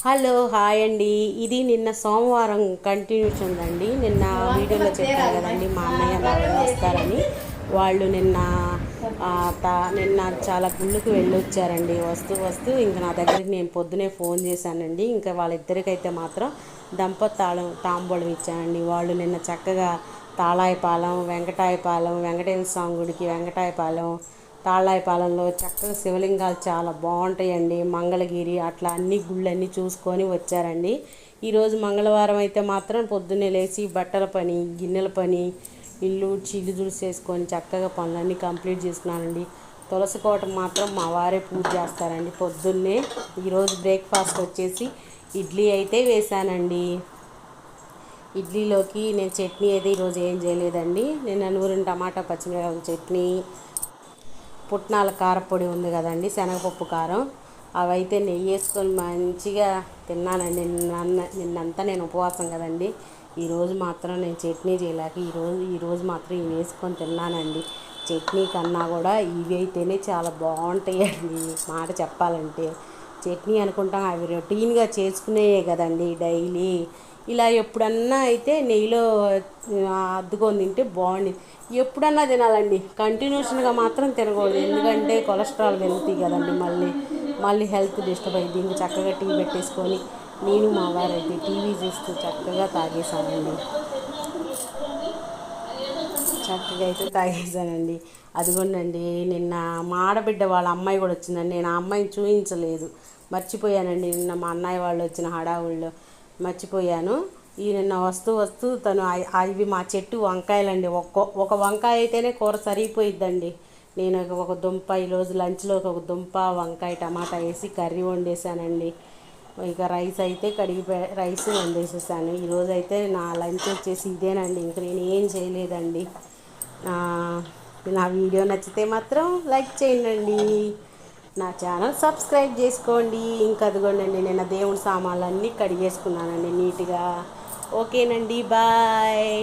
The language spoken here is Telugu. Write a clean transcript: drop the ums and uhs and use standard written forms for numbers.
హలో హాయ్ అండి. ఇది నిన్న సోమవారం కంటిన్యూషన్ ఉందండి. నిన్న వీడియోలో చెప్పాను కదండి మా అన్నయ్య మా వదిన వస్తారని. వాళ్ళు నిన్న చాలా గుళ్ళకు వెళ్ళొచ్చారండి. వస్తూ ఇంకా నా దగ్గరికి నేను పొద్దునే ఫోన్ చేశానండి. ఇంకా వాళ్ళిద్దరికైతే మాత్రం తాంబూలం ఇచ్చానండి. వాళ్ళు నిన్న చక్కగా తాళాయపాలెం, వెంకటేశ్వర స్వామి గుడికి వెంకటాయపాలెం, తాళ్ళాయిపాలెంలో చక్కగా శివలింగాలు చాలా బాగుంటాయండి. మంగళగిరి అట్లా అన్ని గుళ్ళన్నీ చూసుకొని వచ్చారండి. ఈరోజు మంగళవారం అయితే మాత్రం పొద్దున్నే లేచి బట్టల పని, గిన్నెల పని, ఇల్లు తుడిచేసుకొని చక్కగా పనులన్నీ కంప్లీట్ చేసుకున్నానండి. తులసి కోట మాత్రం మా వారే పూజ చేస్తారండి పొద్దున్నే. ఈరోజు బ్రేక్ఫాస్ట్ వచ్చేసి ఇడ్లీ అయితే వేశానండి. ఇడ్లీలోకి నేను చట్నీ అయితే ఈరోజు ఏం చేయలేదండి. నేను నూరిన టమాటా పచ్చిమిరపకాయల చట్నీ, పుట్నాల కారపొడి ఉంది కదండి, శనగపప్పు కారం, అవైతే నెయ్యి వేసుకొని మంచిగా తిన్నానండి. నిన్నంతా నేను ఉపవాసం కదండి. ఈరోజు మాత్రం నేను చట్నీ చేయలేక ఈరోజు మాత్రం ఇవి వేసుకొని తిన్నానండి. చట్నీ కన్నా కూడా ఇవి అయితేనే చాలా బాగుంటాయండి. మాట చెప్పాలంటే చట్నీ అనుకుంటాం, అవి రొటీన్గా చేసుకునేవే కదండి డైలీ. ఇలా ఎప్పుడన్నా అయితే నెయ్యిలో అద్దుకొని తింటే బాగుంది. ఎప్పుడన్నా తినాలండి, కంటిన్యూషన్గా మాత్రం తినకూడదు. ఎందుకంటే కొలెస్ట్రాల్ పెరుగుతాయి కదండి. మళ్ళీ హెల్త్ డిస్టర్బ్ అయ్యింది. ఇంక చక్కగా టీ పెట్టేసుకొని నేను మా వారైతే టీవీ చూస్తూ చక్కగా తాగేసానండి. అదిగోండి నిన్న మా ఆడబిడ్డ వాళ్ళ అమ్మాయి కూడా వచ్చిందండి. నేను ఆ అమ్మాయిని చూపించలేదు, మర్చిపోయానండి. నిన్న మా అన్నయ్య వాళ్ళు వచ్చిన హడావుల్లో మర్చిపోయాను. నిన్న వస్తూ తను ఇవి మా చెట్టు వంకాయలండి. ఒక వంకాయ అయితేనే కూర సరిపోయిద్దండి. నేను ఒక దుంప ఈరోజు లంచ్లోకి ఒక దుంప, వంకాయ, టమాటా వేసి కర్రీ వండేసానండి. ఇక రైస్ అయితే రైస్ వండేసేసాను. ఈరోజు అయితే నా లంచ్ వచ్చేసి ఇదేనండి. ఇంక నేను ఏం చేయలేదండి. నా వీడియో నచ్చితే మాత్రం లైక్ చేయండి, నా ఛానల్ సబ్స్క్రైబ్ చేసుకోండి. ఇంకా అదిగోండి నేను దేవుడి సామాన్లన్నీ కడిగేసుకున్నానండి నీట్గా. ఓకేనండి, బాయ్.